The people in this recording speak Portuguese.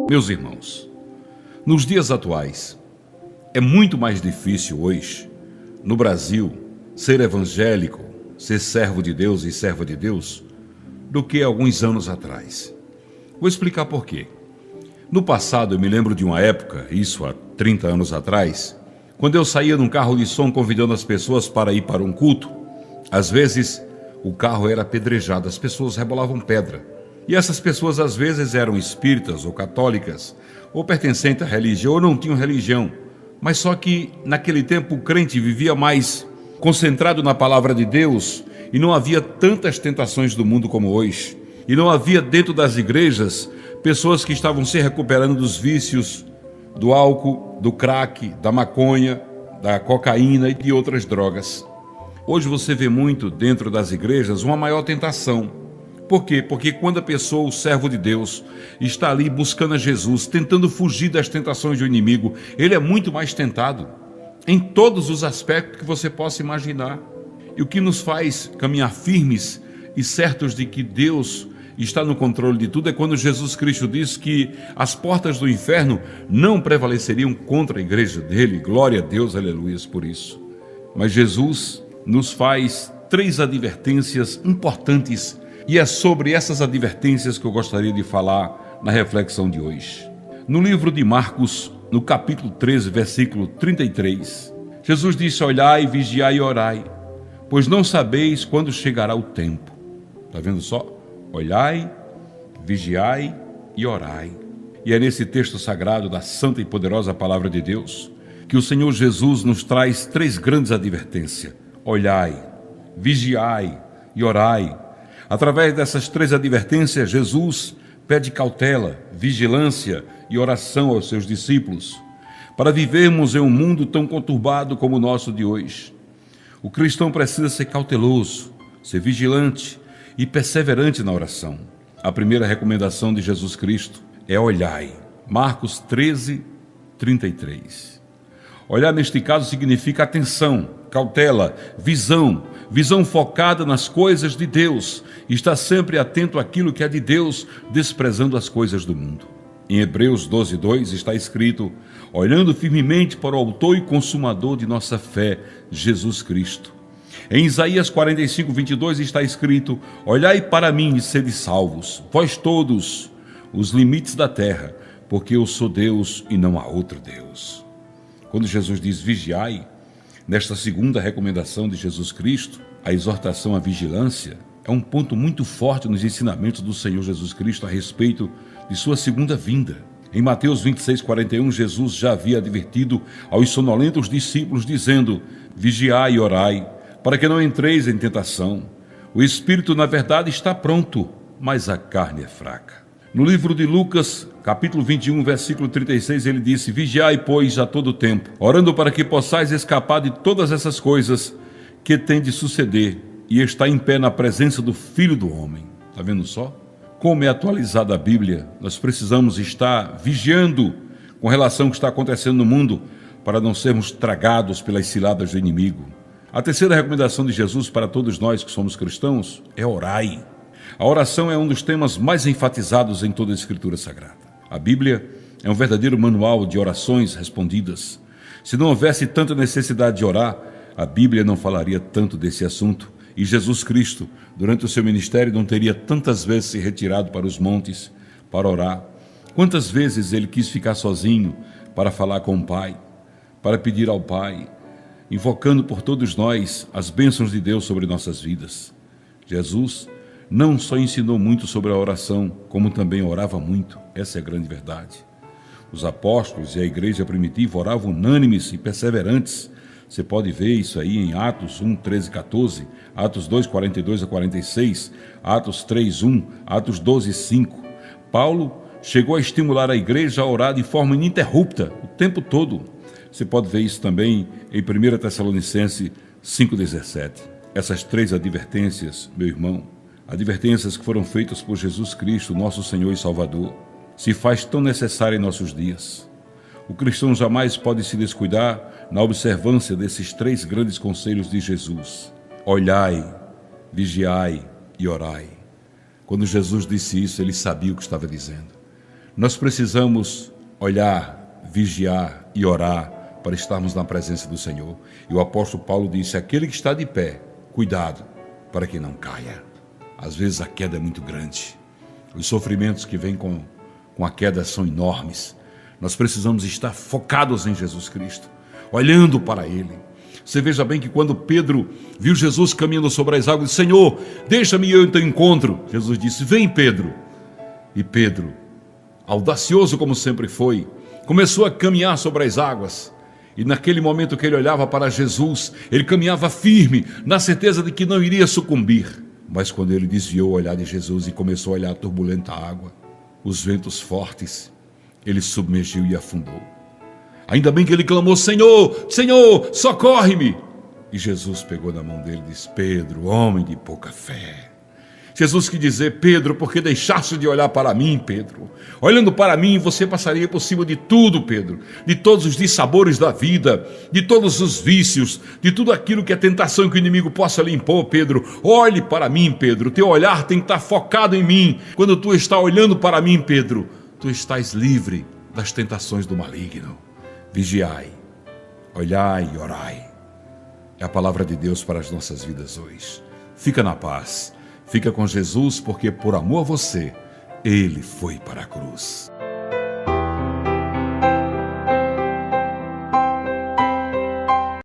Meus irmãos, nos dias atuais, é muito mais difícil hoje, no Brasil, ser evangélico, ser servo de Deus e serva de Deus, do que alguns anos atrás. Vou explicar por quê. No passado, eu me lembro de uma época, isso há 30 anos atrás, quando eu saía num carro de som convidando as pessoas para ir para um culto, às vezes o carro era apedrejado, as pessoas rebolavam pedra. E essas pessoas às vezes eram espíritas ou católicas, ou pertencentes à religião, ou não tinham religião. Mas só que naquele tempo o crente vivia mais concentrado na palavra de Deus e não havia tantas tentações do mundo como hoje. E não havia dentro das igrejas pessoas que estavam se recuperando dos vícios, do álcool, do crack, da maconha, da cocaína e de outras drogas. Hoje você vê muito dentro das igrejas uma maior tentação. Por quê? Porque quando a pessoa, o servo de Deus, está ali buscando a Jesus, tentando fugir das tentações do inimigo, ele é muito mais tentado em todos os aspectos que você possa imaginar. E o que nos faz caminhar firmes e certos de que Deus está no controle de tudo é quando Jesus Cristo diz que as portas do inferno não prevaleceriam contra a igreja dele. Glória a Deus, aleluia por isso. Mas Jesus nos faz 3 advertências importantes. E é sobre essas advertências que eu gostaria de falar na reflexão de hoje. No livro de Marcos, no capítulo 13, versículo 33, Jesus disse: olhai, vigiai e orai, pois não sabeis quando chegará o tempo. Está vendo só? Olhai, vigiai e orai. E é nesse texto sagrado da santa e poderosa palavra de Deus que o Senhor Jesus nos traz 3 grandes advertências. Olhai, vigiai e orai. Através dessas 3 advertências, Jesus pede cautela, vigilância e oração aos seus discípulos, para vivermos em um mundo tão conturbado como o nosso de hoje. O cristão precisa ser cauteloso, ser vigilante e perseverante na oração. A primeira recomendação de Jesus Cristo é olhai. Marcos 13, 33. Olhar neste caso significa atenção, cautela, visão focada nas coisas de Deus, está sempre atento àquilo que é de Deus, desprezando as coisas do mundo. Em Hebreus 12:2 está escrito: olhando firmemente para o autor e consumador de nossa fé, Jesus Cristo. Em Isaías 45:22 está escrito: olhai para mim e sede salvos, vós todos, os limites da terra, porque eu sou Deus e não há outro Deus. Quando Jesus diz vigiai, nesta segunda recomendação de Jesus Cristo, a exortação à vigilância é um ponto muito forte nos ensinamentos do Senhor Jesus Cristo a respeito de sua segunda vinda. Em Mateus 26:41, Jesus já havia advertido aos sonolentos discípulos, dizendo: vigiai e orai, para que não entreis em tentação. O espírito, na verdade, está pronto, mas a carne é fraca. No livro de Lucas, capítulo 21, versículo 36, ele disse: vigiai, pois, a todo tempo, orando para que possais escapar de todas essas coisas que têm de suceder e estar em pé na presença do Filho do Homem. Está vendo só? Como é atualizada a Bíblia, nós precisamos estar vigiando com relação ao que está acontecendo no mundo para não sermos tragados pelas ciladas do inimigo. A terceira recomendação de Jesus para todos nós que somos cristãos é orai. A oração é um dos temas mais enfatizados em toda a Escritura Sagrada. A Bíblia é um verdadeiro manual de orações respondidas. Se não houvesse tanta necessidade de orar, a Bíblia não falaria tanto desse assunto. E Jesus Cristo, durante o seu ministério, não teria tantas vezes se retirado para os montes para orar. Quantas vezes ele quis ficar sozinho para falar com o Pai, para pedir ao Pai, invocando por todos nós as bênçãos de Deus sobre nossas vidas. Jesus não só ensinou muito sobre a oração, como também orava muito. Essa é a grande verdade. Os apóstolos e a igreja primitiva oravam unânimes e perseverantes. Você pode ver isso aí em Atos 1, 13, 14, Atos 2, 42 a 46, Atos 3, 1, Atos 12, 5. Paulo chegou a estimular a igreja a orar de forma ininterrupta, o tempo todo. Você pode ver isso também em 1 Tessalonicenses 5,17. Essas 3 advertências, meu irmão, advertências que foram feitas por Jesus Cristo, nosso Senhor e Salvador, se faz tão necessária em nossos dias. O cristão jamais pode se descuidar na observância desses 3 grandes conselhos de Jesus: olhai, vigiai e orai. Quando Jesus disse isso, ele sabia o que estava dizendo. Nós precisamos olhar, vigiar e orar para estarmos na presença do Senhor. E o apóstolo Paulo disse: aquele que está de pé, cuidado para que não caia. Às vezes a queda é muito grande. Os sofrimentos que vêm com a queda são enormes. Nós precisamos estar focados em Jesus Cristo, olhando para Ele. Você veja bem que quando Pedro viu Jesus caminhando sobre as águas, disse: Senhor, deixa-me ir ao teu encontro. Jesus disse: vem, Pedro. E Pedro, audacioso como sempre foi, começou a caminhar sobre as águas. E naquele momento que ele olhava para Jesus, ele caminhava firme, na certeza de que não iria sucumbir. Mas quando ele desviou o olhar de Jesus e começou a olhar a turbulenta água, os ventos fortes, ele submergiu e afundou. Ainda bem que ele clamou: Senhor, Senhor, socorre-me! E Jesus pegou na mão dele e disse: Pedro, homem de pouca fé. Jesus quis dizer: Pedro, porque deixaste de olhar para mim, Pedro? Olhando para mim, você passaria por cima de tudo, Pedro. De todos os dissabores da vida, de todos os vícios, de tudo aquilo que é tentação que o inimigo possa lhe impor, Pedro. Olhe para mim, Pedro. Teu olhar tem que estar focado em mim. Quando tu está olhando para mim, Pedro, tu estás livre das tentações do maligno. Vigiai, olhai e orai. É a palavra de Deus para as nossas vidas hoje. Fica na paz. Fica com Jesus, porque por amor a você, Ele foi para a cruz.